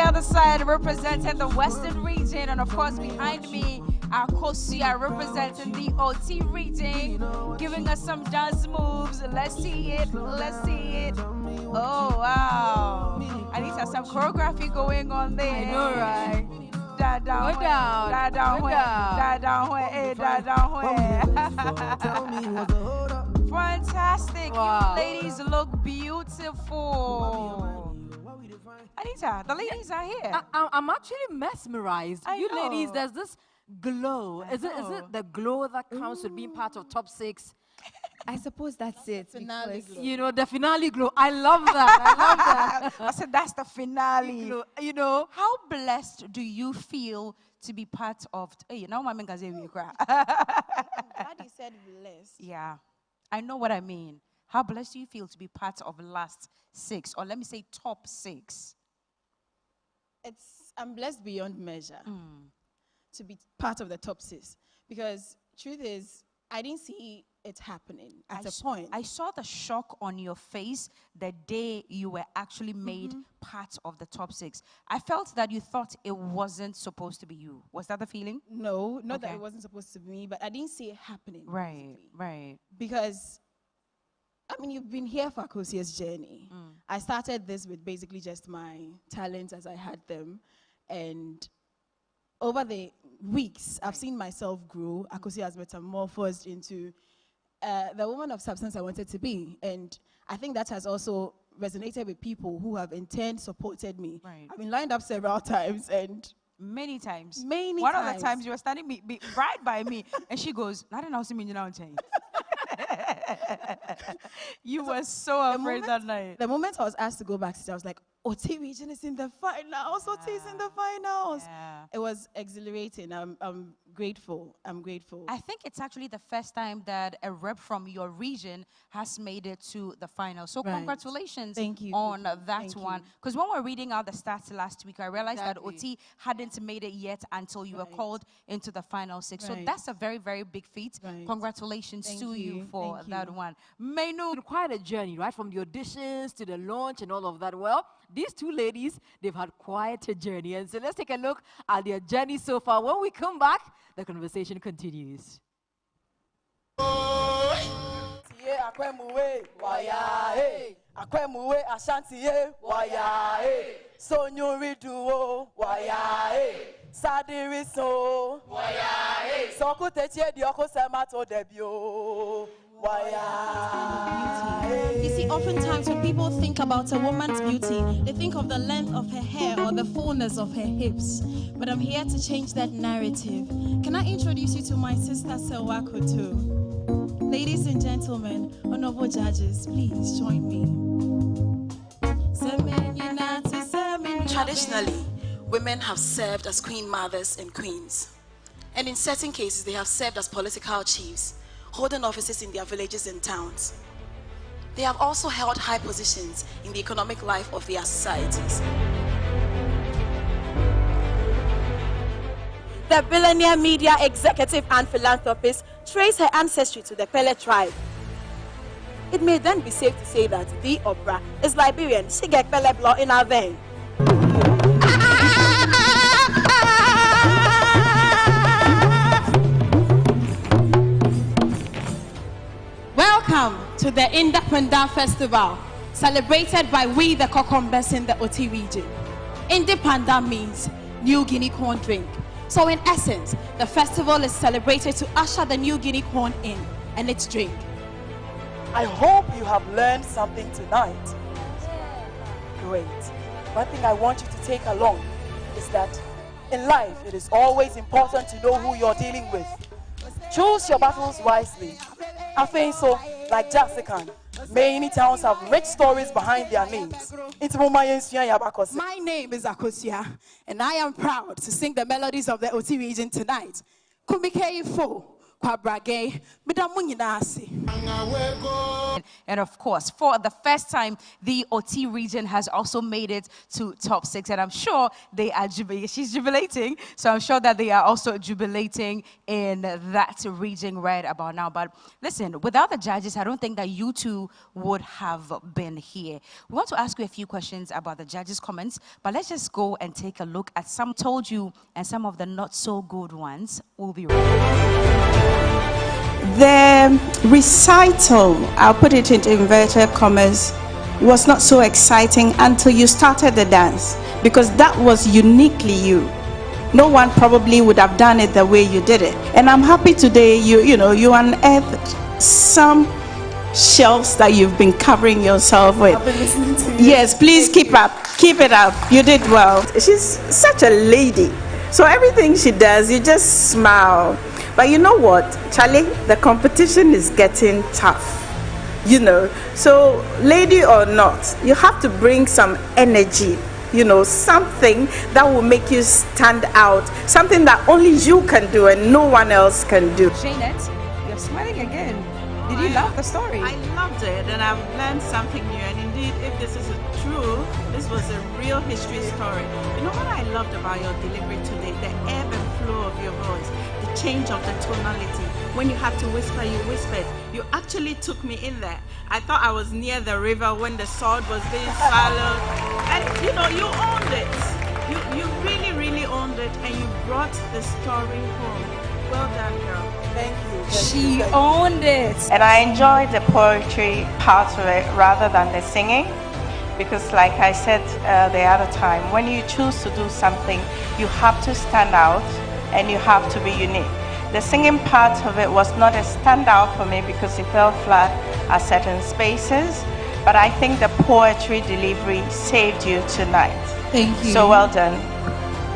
other side, representing the Western region, and of course behind me, Akosua, representing the Oti region, giving us some dance moves. Let's see it. Let's see it. Oh wow! I need to have some choreography going on there. I know, right? Da down, Go down, da down, go down. da down, da down. Fantastic! Wow. You ladies look beautiful. Anita, the ladies are here. I'm actually mesmerized. I know. Ladies, there's this glow. Is it the glow that comes with being part of top 6? I suppose that's it. Finale because, glow. You know, the finale glow. I love that. I love that. I said that's the finale. You know, How blessed do you feel to be part of? Hey, now my man cry. Daddy said blessed. Yeah, I know what I mean. How blessed do you feel to be part of last 6, or let me say top 6? I'm blessed beyond measure to be part of the top 6, because truth is, I didn't see it happening at a point. I saw the shock on your face the day you were actually made part of the top 6. I felt that you thought it wasn't supposed to be you. Was that the feeling? No, not that it wasn't supposed to be me, but I didn't see it happening. Right, basically. right. Because, I mean, you've been here for Akosia's journey. I started this with basically just my talents as I had them. And over the weeks, I've seen myself grow. Akosia has metamorphosed into the woman of substance I wanted to be. And I think that has also resonated with people who have in turn supported me. Right. I've been lined up several times and Many times. Many One times. of the times you were standing right by me, and she goes, "I don't know how you know." You were so afraid that night. The moment I was asked to go backstage, I was like, Oti region is in the finals. Oti is in the finals. Yeah. It was exhilarating. I'm grateful. I'm grateful. I think it's actually the first time that a rep from your region has made it to the final. So Right. congratulations Thank you. on that Thank one. you. Because when we were reading out the stats last week, I realized that Exactly. Oti hadn't made it yet until you were Right. called into the final 6. So Right. that's a very, very big feat. Right. Congratulations Thank to you you. for Thank that you. one. Mainu. it's quite a journey, right? From the auditions to the launch and all of that. Well, these two ladies, they've had quite a journey. And so let's take a look at their journey so far. When we come back, the conversation continues. Akwemuwe Ashantiye Wayae Sonyuriduo Wayae Sadiriso Wayae Sokutetie Dioko Semato Debio Wayae. You see, oftentimes when people think about a woman's beauty, they think of the length of her hair or the fullness of her hips. But I'm here to change that narrative. Can I introduce you to my sister Sewako too? Ladies and gentlemen, honorable judges, please join me. Traditionally, women have served as queen mothers and queens. And in certain cases, they have served as political chiefs, holding offices in their villages and towns. They have also held high positions in the economic life of their societies. The billionaire media executive and philanthropist traced her ancestry to the Pele tribe. It may then be safe to say that the Oprah is Liberian. She get Pele blood in her vein. Welcome to the Independent Festival, celebrated by we the Kokombes in the Oti region. Independent means New Guinea corn drink. So in essence, the festival is celebrated to usher the New Guinea corn in and its drink. I hope you have learned something tonight. Great. One thing I want you to take along is that in life, it is always important to know who you're dealing with. Choose your battles wisely. I think so, like Jessica, many towns have rich stories behind their names. My name is Akosia, and I am proud to sing the melodies of the Oti region tonight. Kumike Ifo, kwabrage meda mo nyina ase. And of course, for the first time, the Oti region has also made it to top 6. And I'm sure they are jubilating. She's jubilating. So I'm sure that they are also jubilating in that region right about now. But listen, without the judges, I don't think that you two would have been here. We want to ask you a few questions about the judges' comments. But let's just go and take a look at some told you and some of the not so good ones. We'll be right back. The recital, I'll put it into inverted commas, was not so exciting until you started the dance, because that was uniquely you. No one probably would have done it the way you did it. And I'm happy today you unearthed some shelves that you've been covering yourself with. I've been listening to you. Yes, please keep it up. You did well. She's such a lady. So everything she does, you just smile. But you know what, Charlie? The competition is getting tough, So lady or not, you have to bring some energy, something that will make you stand out, something that only you can do and no one else can do. Janet, you're smiling again. Did you love the story? I loved it, and I've learned something new. And indeed, if this is true, this was a real history story. You know what I loved about your delivery today? The ebb and flow of your voice, the change of the tonality. When you had to whisper, you whispered. You actually took me in there. I thought I was near the river when the sword was being swallowed. And you owned it. You really, really owned it, and you brought the story home. Well done, girl. Thank you. She owned it. And I enjoyed the poetry part of it rather than the singing, because like I said the other time, when you choose to do something, you have to stand out and you have to be unique. The singing part of it was not a standout for me because it fell flat at certain spaces, but I think the poetry delivery saved you tonight. Thank you. So well done.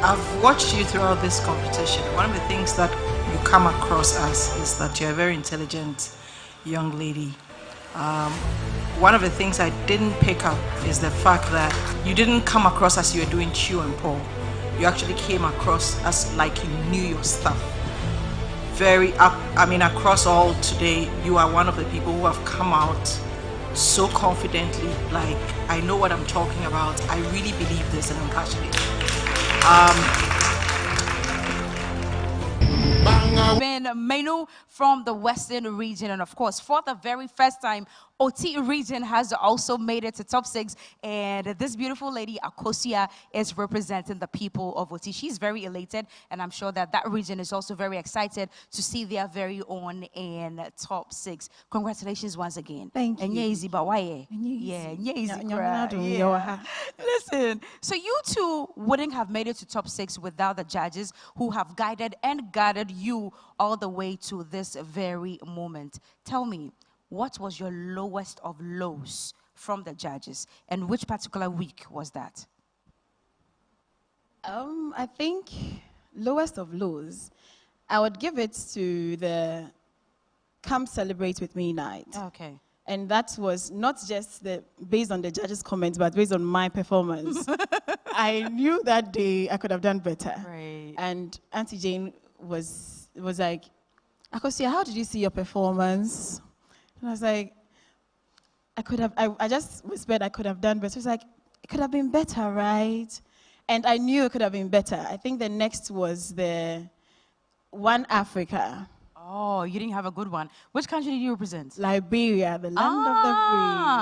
I've watched you throughout this competition. One of the things that you come across as is that you're a very intelligent young lady. One of the things I didn't pick up is the fact that you didn't come across as you were doing chew and pull. You actually came across as like you knew your stuff. Across all today, you are one of the people who have come out so confidently, like, I know what I'm talking about. I really believe this and I'm passionate. Been Menu from the Western region, and of course, for the very first time, Oti region has also made it to top 6, and this beautiful lady Akosua is representing the people of Oti. She's very elated, and I'm sure that that region is also very excited to see their very own in top 6. Congratulations once again. Thank you. And easy, but why? Yeah, yeah. Listen, so you two wouldn't have made it to top 6 without the judges who have guided and guided you all the way to this very moment. Tell me, what was your lowest of lows from the judges, and which particular week was that? I think lowest of lows, I would give it to the Come Celebrate With Me night. Okay. And that was not just based on the judges' comments, but based on my performance. I knew that day I could have done better. Right. And Auntie Jane was like, Akosua, how did you see your performance? And I was like, I just whispered I could have done better. She was like, it could have been better, right? And I knew it could have been better. I think the next was the One Africa. Oh, you didn't have a good one. Which country did you represent? Liberia, the land of the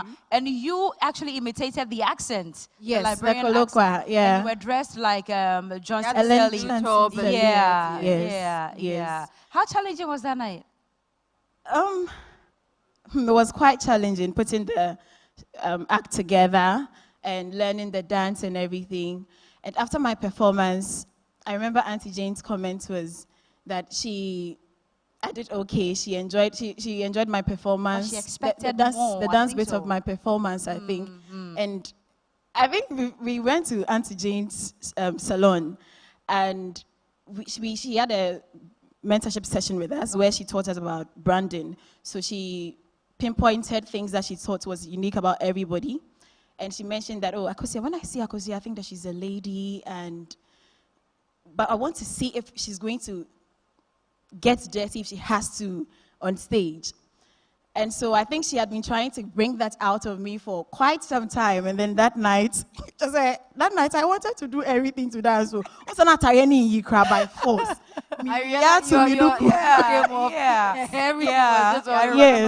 free. And you actually imitated the accent. Yes, the Liberian the colloqua, accent. yeah. And you were dressed like John Ellen Stanley. Yeah, yes, yeah. How challenging was that night? It was quite challenging putting the act together and learning the dance and everything. And after my performance, I remember Auntie Jane's comment was that I did okay. She enjoyed my performance. Oh, she expected the dance bit of my performance, I think. And I think we went to Auntie Jane's salon, and she had a mentorship session with us where she taught us about branding. So she pinpointed things that she thought was unique about everybody. And she mentioned that, Akosua, when I see Akosua, I think that she's a lady, but I want to see if she's going to get dirty if she has to on stage. And so I think she had been trying to bring that out of me for quite some time. And then that night, I wanted to do everything to dance. So, what's not any crowd by force? Yes.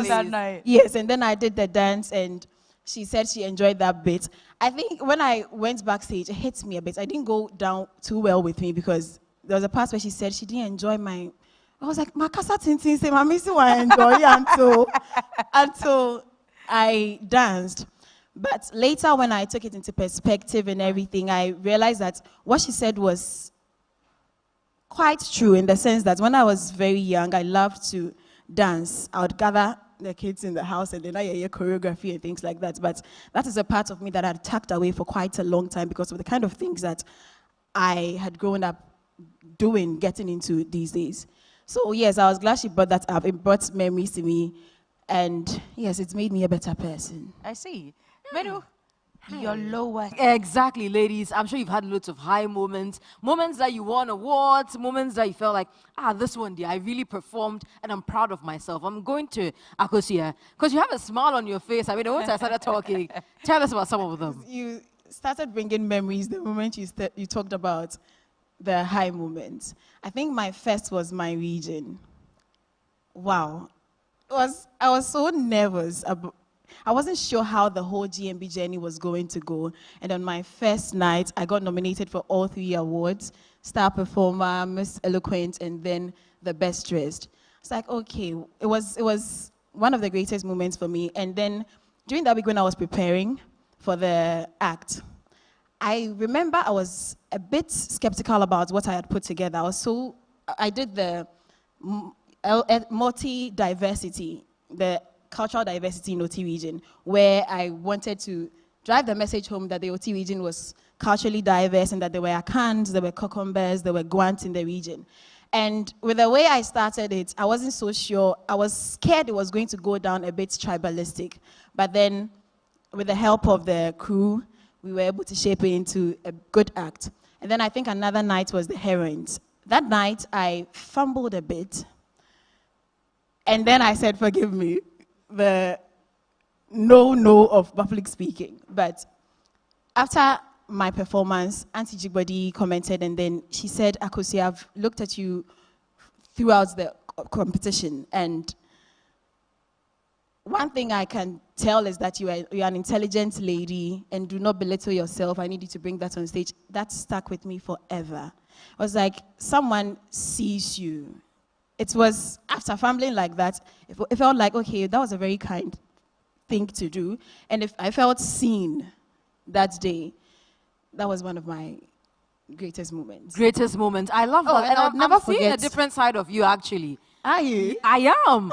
That night. Yes, and then I did the dance, and she said she enjoyed that bit. I think when I went backstage, it hit me a bit. I didn't go down too well with me because there was a part where she said she didn't enjoy my. I was like, "Makasa tintin say, mami si wa enjoy until I danced." But later, when I took it into perspective and everything, I realized that what she said was quite true in the sense that when I was very young, I loved to dance. I would gather the kids in the house and then I hear choreography and things like that. But that is a part of me that I had tucked away for quite a long time because of the kind of things that I had grown up doing, getting into these days. So yes, I was glad she brought that up. It brought memories to me. And yes, it's made me a better person. I see. Menu, your lowest. Exactly, ladies. I'm sure you've had lots of high moments. Moments that you won awards. Moments that you felt like, this one day I really performed and I'm proud of myself. I'm going to Akosua because you have a smile on your face. I mean, once I started talking, tell us about some of them. You started bringing memories the moment you talked about the high moments. I think my first was my region. Wow. I was so nervous. I wasn't sure how the whole GMB journey was going to go. And on my first night, I got nominated for all 3 awards: Star Performer, Miss Eloquent, and then the Best Dressed. It's like, okay, it was one of the greatest moments for me. And then during that week when I was preparing for the act, I remember I was a bit skeptical about what I had put together. I did the multi-diversity, the cultural diversity in Oti region, where I wanted to drive the message home that the Oti region was culturally diverse and that there were Akans, there were Kokombas, there were Gwants in the region. And with the way I started it, I wasn't so sure. I was scared it was going to go down a bit tribalistic. But then, with the help of the crew, we were able to shape it into a good act. And then I think another night was the heroines. That night, I fumbled a bit. And then I said, forgive me, the no of public speaking. But after my performance, Auntie Jigbodi commented, and then she said, Akosua, I've looked at you throughout the competition, and one thing I can tell is that you're an intelligent lady and do not belittle yourself. I need you to bring that on stage. That stuck with me forever. I was like, someone sees you. It was, after fumbling like that, it felt like, okay, that was a very kind thing to do. And if I felt seen that day, that was one of my greatest moments. Greatest moments. I love that. And I'll never forget. Seeing a different side of you, actually. Are you? I am.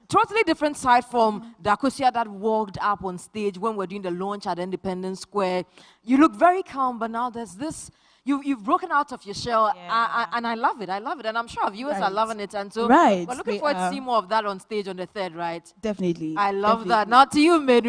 Totally different side from the Akosua that walked up on stage when we're doing the launch at Independence Square. You look very calm, but now there's this, you've broken out of your shell, and I love it. I love it, and I'm sure our viewers are loving it. And so we're looking forward to see more of that on stage on the 3rd, right? Definitely. I love that. Now to you, Medu.